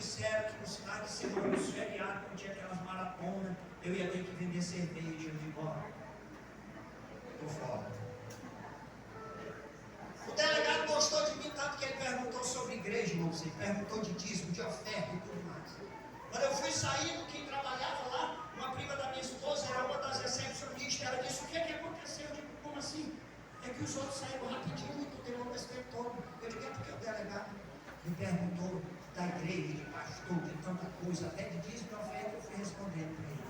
disseram que nos finais de semana, nos feriados, quando tinha aquelas maratonas, eu ia ter que vender cerveja. Eu digo, ó, tô fora. O delegado gostou de mim tanto que ele perguntou sobre igreja, irmãos. Ele perguntou de dízimo, de oferta e tudo mais. Quando eu fui saindo, quem trabalhava lá, uma prima da minha esposa, era uma das recepcionistas, ela disse, o que aconteceu? Eu digo, como assim? É que os outros saíram rapidinho e tu tem um espetor. Eu digo, é porque o delegado me perguntou da igreja, de pastor, de tanta coisa, até de dízimo e oferta, eu fui respondendo para ele.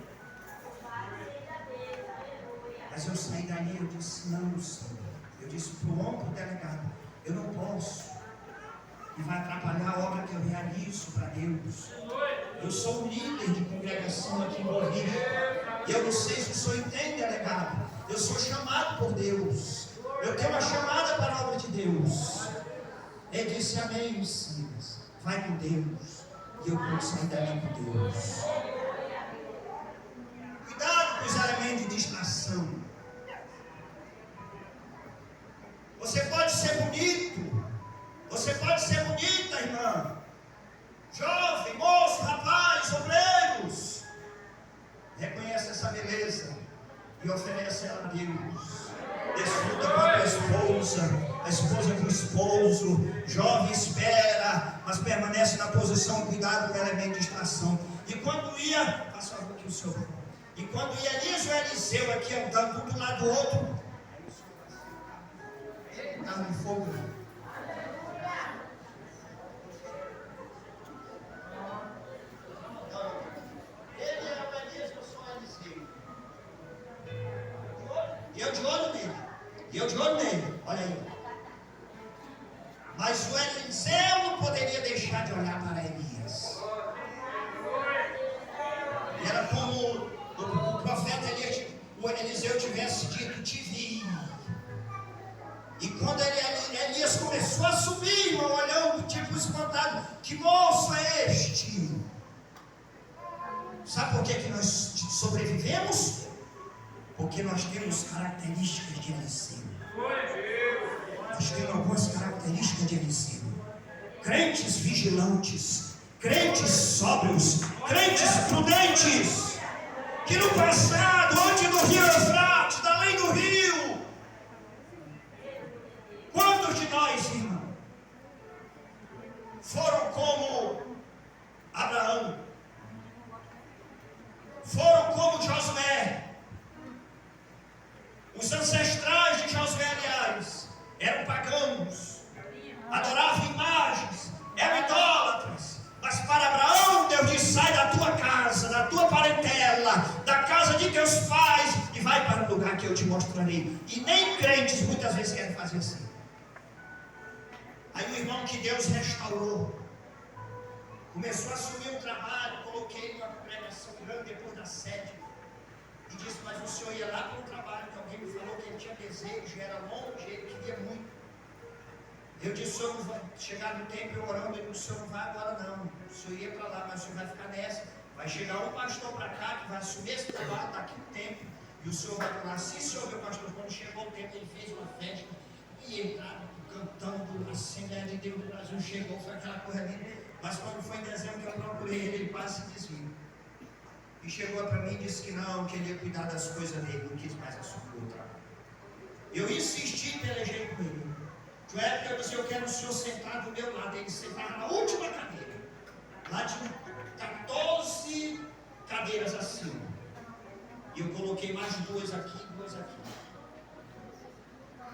Mas eu saí dali e eu disse, não, Senhor. Eu disse para o homem, para o delegado, eu não posso. E vai atrapalhar a obra que eu realizo para Deus. Eu sou um líder de congregação aqui em Bolívia. E eu não sei se o senhor entende, delegado. Eu sou chamado por Deus. Eu tenho uma chamada para a obra de Deus. Ele disse, amém, Silas. Vai com Deus. E eu vou sair dali com Deus. Cuidado com os elementos de distração. Você pode ser bonito. Você pode ser bonita, irmã. Jovem, moço, rapaz, obreiros. Reconhece essa beleza e oferece ela a Deus. Desfruta com a tua esposa, a esposa com o esposo. Jovem espera, mas permanece na posição, cuidado com o elemento de distração. E quando ia, passa a aqui o senhor. E quando ia Elias e Eliseu aqui andando um do lado do outro, estava de fogo. Ele era o Elias, eu sou o Eliseu. E eu de olho nele. Olha aí. Mas o Eliseu não poderia deixar de olhar para Elias. Era como o profeta Elias, o Eliseu tivesse dito, te vi. E quando Elias começou a subir, irmão, olhando, tipo espantado, que moço é este? Sabe por que nós sobrevivemos? Porque nós temos características de Eliseu. Nós temos algumas características de Eliseu. Crentes vigilantes, crentes sóbrios, crentes prudentes, que no passado, antes do rio Eufrates, além do rio, quantos de nós, irmão, foram como Abraão, foram como Josué? Os ancestrais de Josué, aliás, eram pagãos, adoravam imagens, eram idólatras. Mas para Abraão, Deus diz, sai da tua casa, da tua parentela, da casa de teus pais, e vai para o lugar que eu te mostrarei. E nem crentes muitas vezes querem fazer assim. Aí o irmão que Deus restaurou, começou a assumir um trabalho, coloquei uma congregação grande depois da sede, e disse, mas o senhor ia lá para o trabalho, que alguém me falou que ele tinha desejo, era longe, ele queria muito. Eu disse, o senhor não vai chegar no tempo eu orando, ele disse, o senhor não vai agora não, o senhor ia para lá, mas o senhor vai ficar nessa, vai chegar um pastor para cá, que vai assumir esse trabalho daqui a um tempo, e o senhor vai para lá. Sim, senhor, meu pastor, quando chegou o tempo, ele fez uma festa, e entrava cantando, a Assembleia de Deus do Brasil chegou, foi aquela coisa ali, mas quando foi em dezembro que eu procurei ele, ele quase se desviou. E chegou para mim e disse que não, que ele ia cuidar das coisas dele, não quis mais assumir o trabalho. Eu insisti e pelejei com ele. Na época eu disse, eu quero o senhor sentado do meu lado. Ele sentava na última cadeira. Lá tinha 14 cadeiras acima. E eu coloquei mais duas aqui e duas aqui.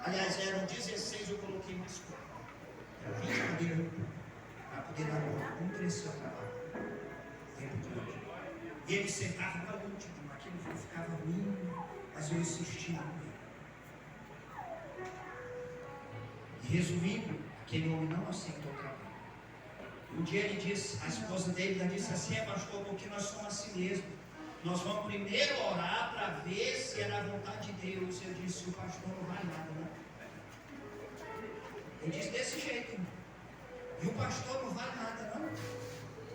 Aliás, eram 16, eu coloquei mais 4. Eram 20 cadeiras para poder dar conta. Como cresceu o trabalho. O tempo todo. E ele sentava na última, aquilo ficava ruim, mas eu insistia com ele. E resumindo, aquele homem não aceitou o trabalho. Um dia ele disse, a esposa dele disse assim, pastor, porque nós somos assim mesmo. Nós vamos primeiro orar para ver se é na vontade de Deus. Eu disse, o pastor não vai nada, não. Ele disse desse jeito, irmão. E o pastor não vai nada, não.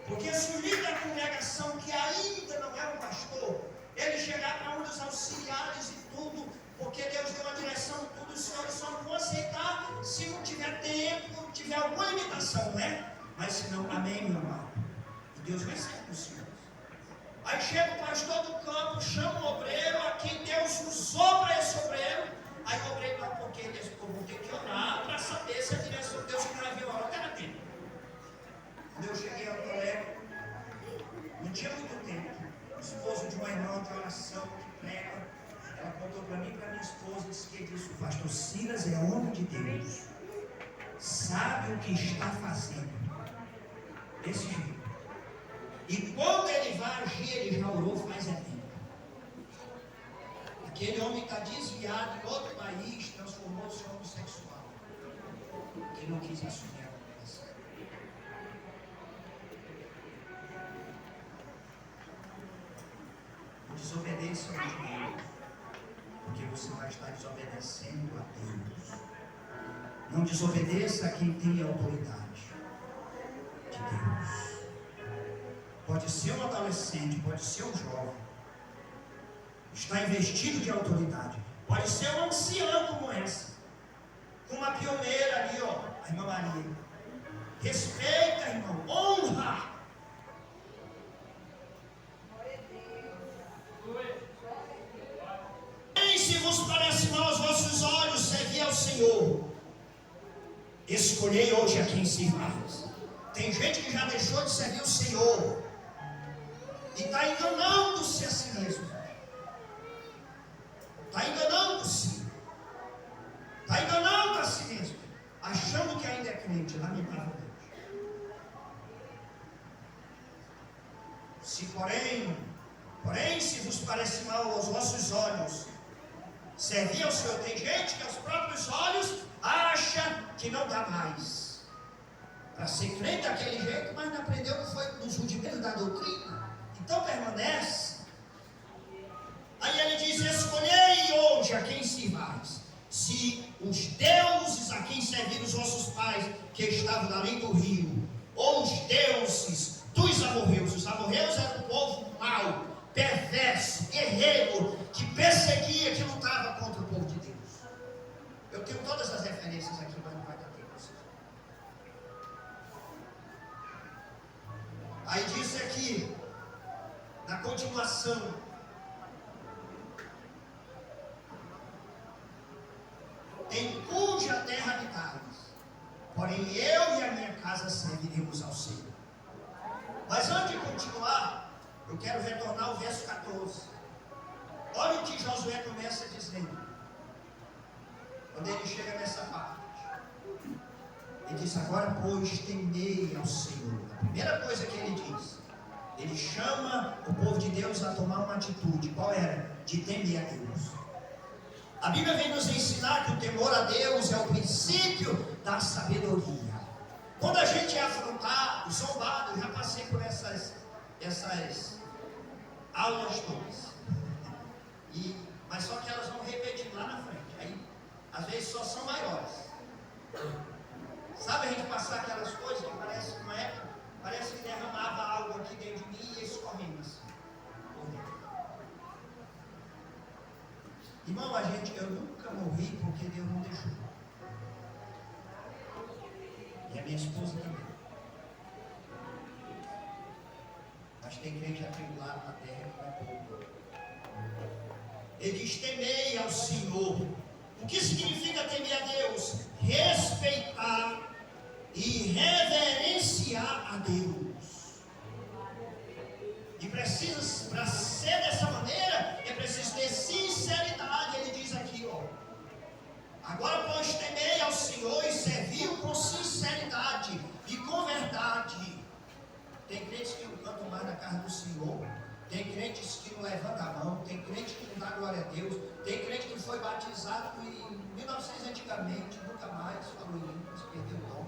Porque se o líder da congregação, que ainda não é um pastor, ele chegar para um dos auxiliares e tudo, porque Deus deu uma direção, tudo, os senhores só não vão aceitar se não tiver tempo, tiver alguma limitação, né? Mas se não, amém, meu amado. minha esposa, disse que ele disse: o pastor Silas é homem de Deus, sabe o que está fazendo. Desse jeito. E quando ele vai agir, ele já orou faz tempo. Aquele homem está desviado em outro país, transformou-se em homossexual, que não quis assumir a conversa. Não desobedeça ao Deus, porque você vai estar desobedecendo a Deus. Não desobedeça a quem tem autoridade de Deus. Pode ser um adolescente, pode ser um jovem, está investido de autoridade. Pode ser um ancião como essa, com uma pioneira ali, ó, a irmã Maria. Respeita, irmão, honra. E se vos parece mal aos vossos olhos servir ao Senhor, escolhei hoje a quem sirvais. Tem gente que já deixou de servir o Senhor e está enganando-se a si mesmo. Está enganando-se. Está enganando a si mesmo, achando que ainda é crente, lamentavelmente. Se porém, se vos parece mal aos vossos olhos servir ao Senhor. Tem gente que aos próprios olhos acha que não dá mais para ser crente daquele jeito, mas não aprendeu que foi nos rudimentos da doutrina. Então permanece. Aí ele diz: escolhei hoje a quem sirvais. Se os deuses a quem serviram os vossos pais, que estavam além do rio, ou os deuses dos amorreus. Os amorreus eram um povo mau, perverso, guerreiro, que perseguia, que lutava contra o povo de Deus. Eu tenho todas as referências aqui, mas não vai dar tempo. Aí diz aqui, na continuação: em cuja terra habitais, porém eu e a minha casa serviremos ao Senhor. Mas antes de continuar, eu quero retornar ao verso 14. Olha o que Josué começa dizendo, quando ele chega nessa parte. Ele diz: agora pois temei ao Senhor. A primeira coisa que ele diz, ele chama o povo de Deus a tomar uma atitude. Qual era? De temer a Deus. A Bíblia vem nos ensinar que o temor a Deus é o princípio da sabedoria. Quando a gente é afrontado, zombado, eu já passei por essas aulas todas. Mas só que elas vão repetir lá na frente. Aí, às vezes só são maiores. Sabe a gente passar aquelas coisas que parece que não é? Parece que derramava algo aqui dentro de mim e ia escorrendo assim. Irmão, eu nunca morri porque Deus não deixou. E a minha esposa também. Mas tem crente atribulado na terra que vai pouco. Ele diz: temei ao Senhor. O que significa temer a Deus? Respeitar e reverenciar a Deus. E para ser dessa maneira, é preciso ter sinceridade. Ele diz aqui, ó: agora pois temei ao Senhor e serviu com sinceridade e com verdade. Tem crentes que não cantam mais na casa do Senhor, tem crentes que não levantam a mão, tem crente que não dá glória a Deus, tem crente que foi batizado em 1900 antigamente, nunca mais falou em línguas, perdeu o dom.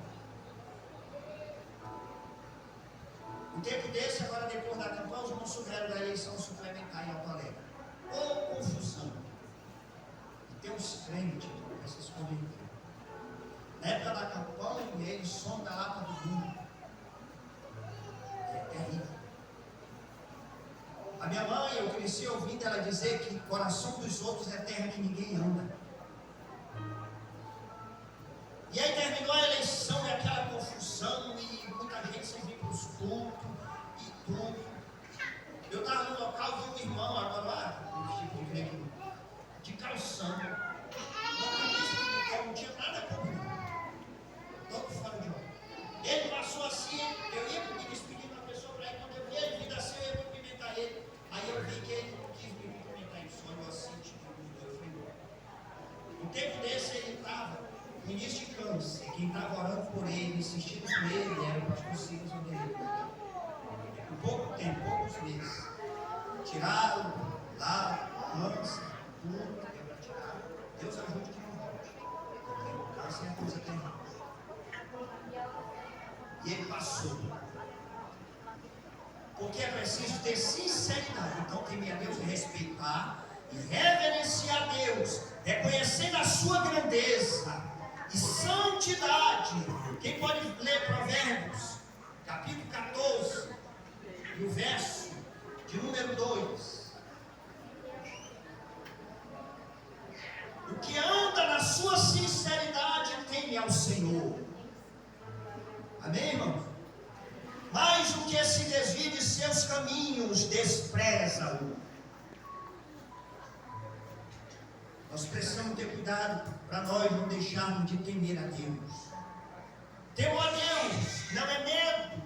Um tempo desse, agora depois da campanha, os irmãos souberam da eleição suplementar em Alto Alegre. Ô confusão! E tem uns crentes que vai se esconder. Na época da campanha, eles somam da lata do mundo. É terrível. A minha mãe, eu cresci ouvindo ela dizer que o coração dos outros é terra que ninguém anda. E aí terminou a eleição e aquela confusão, e muita gente sem vir para os cultos e tudo. Eu estava no local, vi um irmão agora lá, de calção. Não tinha nada comigo. Todo fora de hora. Ele passou assim, eu ia me despedir de uma pessoa para ir, quando eu vi ele vindo assim, eu ia cumprimentar ele. Aí eu vi que ele não quis me cumprimentar em sonho, assim, tipo, eu fui embora. tempo desse ele estava no início de câncer. Quem estava orando por ele, insistindo com ele, era o pastor Silas Vanderlei. Por pouco tempo, poucos meses. Tiraram lá, câncer, tudo que deu para tirar. Deus ajude que não volte. Porque o câncer é coisa terrível. E ele passou. Porque é preciso ter sinceridade. Então, temer a Deus e respeitar e reverenciar a Deus, reconhecendo a sua grandeza e santidade. Quem pode ler Provérbios, capítulo 14, e o verso de número 2. O que anda na sua sinceridade teme ao Senhor. Amém, irmão? Mas o que se desvia de seus caminhos, despreza-o. Nós precisamos ter cuidado para nós não deixarmos de temer a Deus. Temor a Deus não é medo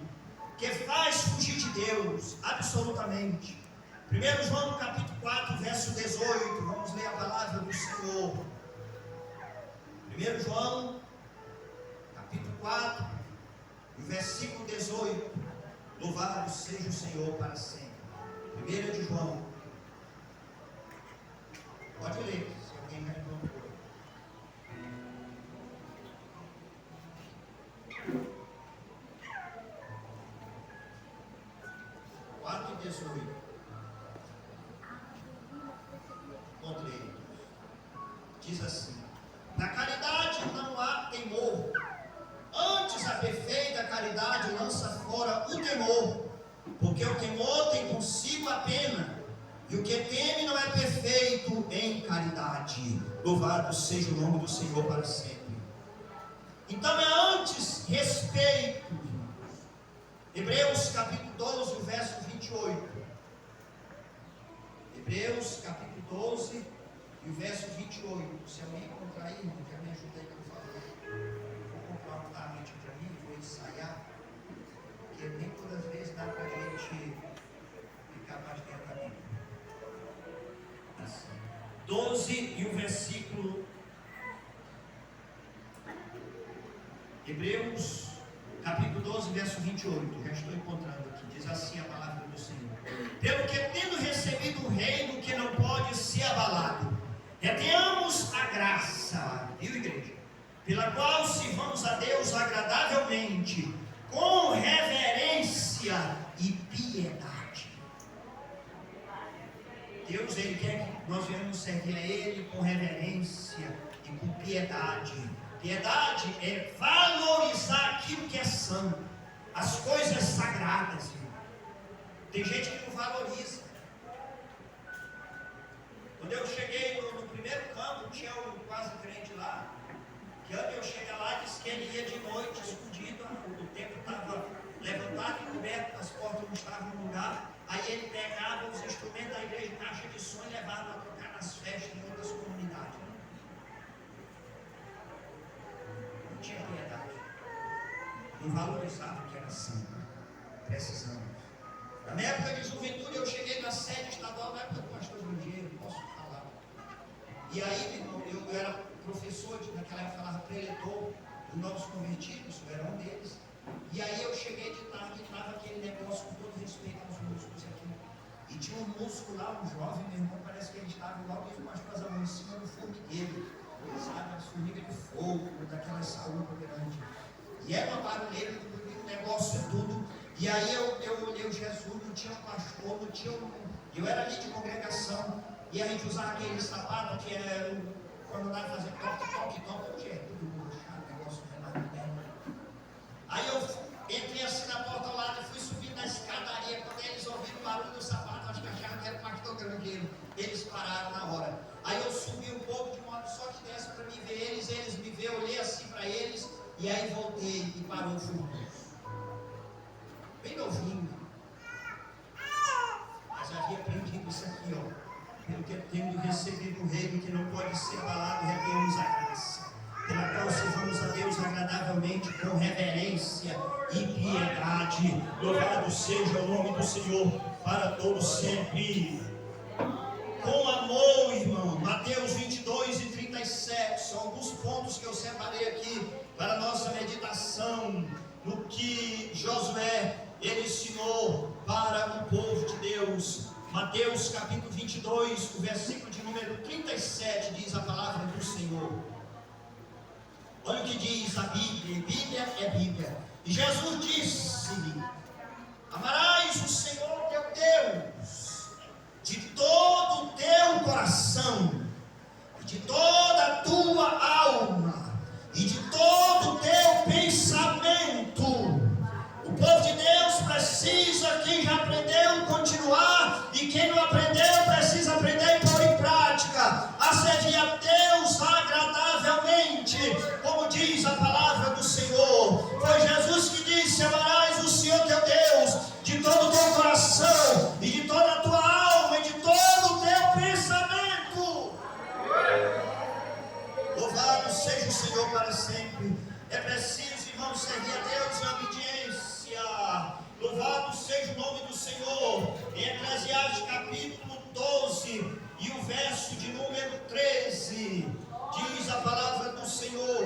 que faz fugir de Deus, absolutamente. 1 João capítulo 4, verso 18, vamos ler a palavra do Senhor. 1 João capítulo 4, versículo 18, louvado seja o Senhor para sempre. 1 de João, pode ler, se alguém já encontrou. 4:18. Encontrei. Diz assim: na caridade não há temor, antes a perfeita caridade lança fora o temor, porque o temor tem consigo a pena, e o que teme não é perfeito em caridade. Louvado seja o nome do Senhor para sempre. Então é antes respeito. Hebreus capítulo 12, verso 28. Hebreus capítulo 12 e o verso 28. Se alguém encontrar aí, irmão, já me ajuda aí, por favor. Vou comprar um tablet para mim, vou ensaiar, porque nem todas as vezes dá para a gente ficar mais dentro da Bíblia. Assim. 12 e o versículo. Hebreus capítulo 12, verso 28. Já estou encontrando aqui. Diz assim a palavra do Senhor: pelo que tendo recebido um reino que não pode ser abalado, retenhamos a graça, viu, igreja? Pela qual sirvamos a Deus agradavelmente, com reverência e piedade. Deus, Ele quer que nós venhamos servir a Ele com reverência e com piedade. Piedade é valorizar aquilo que é santo, as coisas sagradas. Irmão. Tem gente que não valoriza. Quando eu cheguei no primeiro campo, tinha um quase crente lá, que antes eu chegar lá, disse que ele ia de noite, escondido, o templo estava levantado e coberto, as portas não estavam no lugar, aí ele pegava os instrumentos da igreja, caixa de som, e levava para tocar nas festas em outras comunidades. Não tinha piedade, não valorizava o que era santo. Precisamos. Na minha época de juventude, eu cheguei na sede estadual, na época do pastor Grandeiro, posso falar. E aí, irmão, eu era professor, naquela época falava preletor dos novos convertidos, eu era um deles. E aí eu cheguei de tarde e estava aquele negócio, com todo respeito aos músicos aqui. E tinha um músico lá, um jovem, meu irmão, parece que ele estava igual que o pastor Azamão, em cima do formigueiro, sabe, as formigas de fogo, daquela saúde grande. E era uma barulheira, um negócio tudo. E aí eu olhei o Jesus, não tinha um pastor, não tinha um. Eu era ali de congregação, e a gente usava aquele sapato que era quando dava fazer toque, hoje é tudo borrachado, negócio menor. Aí eu entrei assim na porta ao lado e fui subir na escadaria. Quando eles ouviram o barulho do sapato, acho que acharam que era o pastor Grandeiro. Eles pararam na hora. Aí eu subi um pouco de modo só que desse para mim ver eles me ver, olhei assim para eles, e aí voltei e parou o furioso. Bem novinho, mas havia aprendido isso aqui, ó. Pelo que tendo recebido o reino que não pode ser abalado, retemos a graça, pela qual sirvamos a Deus agradavelmente, com reverência e piedade. Louvado seja o nome do Senhor para todos sempre. Com amor, irmão. Mateus 22 e 37. Olha o que diz a Bíblia. Bíblia é Bíblia. E Jesus disse-lhe: amarás o Senhor teu Deus de todo o teu coração, de toda a tua alma e de todo o teu pensamento. O povo de Deus precisa, quem já aprendeu, continuar, e quem não aprendeu precisa aprender e pôr em prática, a servir a Deus agradavelmente, como diz a palavra do Senhor. Foi Jesus que disse: amarás o Senhor teu Deus de todo o teu coração e de toda a tua alma e de todo o teu pensamento. Louvado seja o Senhor para sempre. É preciso, irmãos, servir a Deus em obediência. Louvado seja o nome do Senhor. Em Eclesiastes capítulo 12 e o verso de número 13, diz a palavra do Senhor.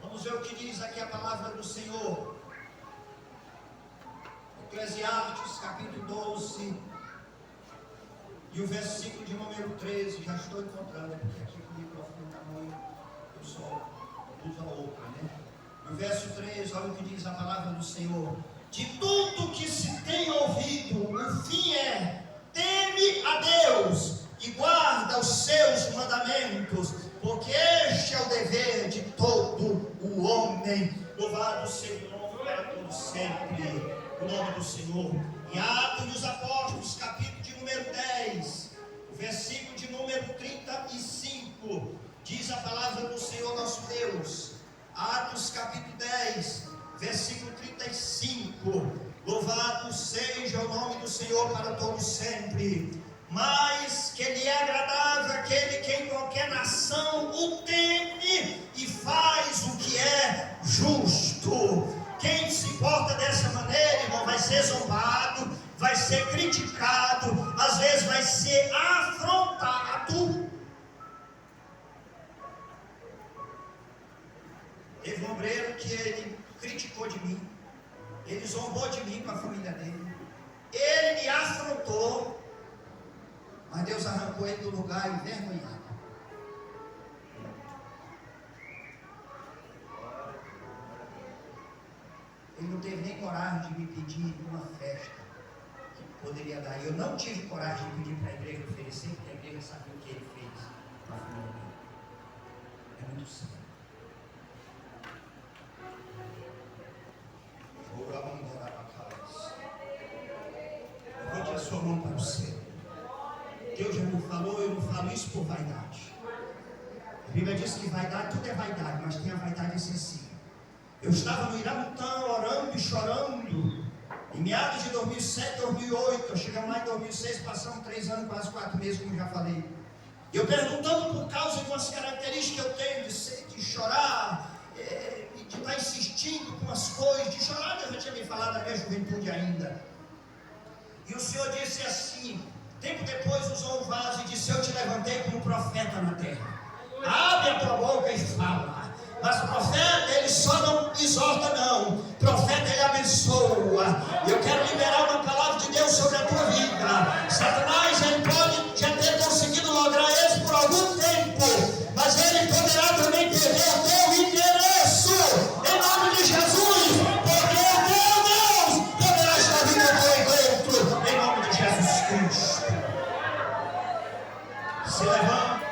Vamos ver o que diz aqui a palavra do Senhor. Eclesiastes capítulo 12 e o versículo de número 13. Já estou encontrando, porque aqui o microfone está muito, eu só uso a outra, né? No verso 13, olha o que diz a palavra do Senhor. De tudo que se tem ouvido, o fim é: teme a Deus e guarda os seus mandamentos, porque este é o dever de todo o homem. Louvado seja o nome para todos sempre, o nome do Senhor. Em Atos dos Apóstolos, capítulo de número 10, o versículo de número 35, diz a palavra do Senhor nosso Deus. Atos capítulo 10, versículo 35. Louvado seja o nome do Senhor para todos sempre. Mas que lhe é agradável aquele que em qualquer nação o teme e faz o que é justo. Quem se porta dessa maneira, irmão, vai ser zombado, vai ser criticado, às vezes vai ser afrontado. Teve um obreiro que ele criticou de mim, ele zombou de mim com a família dele, ele me afrontou, mas Deus arrancou ele do lugar envergonhado. Ele não teve nem coragem de me pedir uma festa que poderia dar. Eu não tive coragem de pedir para a igreja oferecer, porque a igreja sabia o que ele fez para a família dele. É muito sério. Levante a sua mão para o céu. Deus já me falou, eu não falo isso por vaidade. A Bíblia diz que vaidade, tudo é vaidade, mas tem a vaidade excessiva. Eu estava no Iramutã orando e chorando em meados de 2007, 2008. Chegamos lá em 2006, passamos 3 anos, quase 4 meses, como já falei. E eu perguntando por causa de umas características que eu tenho de chorar, de estar insistindo com as coisas, de chorar. Deus já tinha me falado da minha juventude ainda. E o Senhor disse assim, tempo depois usou um vaso e disse: eu te levantei como profeta na terra. Abre a tua boca e fala. Mas o profeta, ele só não exorta, não. O profeta, ele abençoa. Eu quero liberar uma palavra de Deus sobre a tua vida. Satanás, ele pode já ter conseguido lograr isso por algum tempo, mas ele poderá também perder o teu endereço, em nome de Jesus, porque o teu Deus poderá estar vindo ao teu encontro, em nome de Jesus Cristo. Se levanta,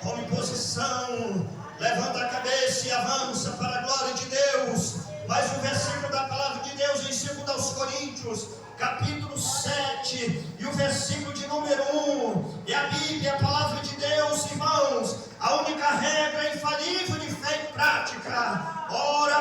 tome posição, levanta a cabeça e avança para a glória de Deus. Mais um versículo da palavra de Deus em 2 Coríntios, capítulo 7, e o versículo de número 1. É a Bíblia, a palavra de Deus, irmãos, a única regra infalível de fé e prática. Ora,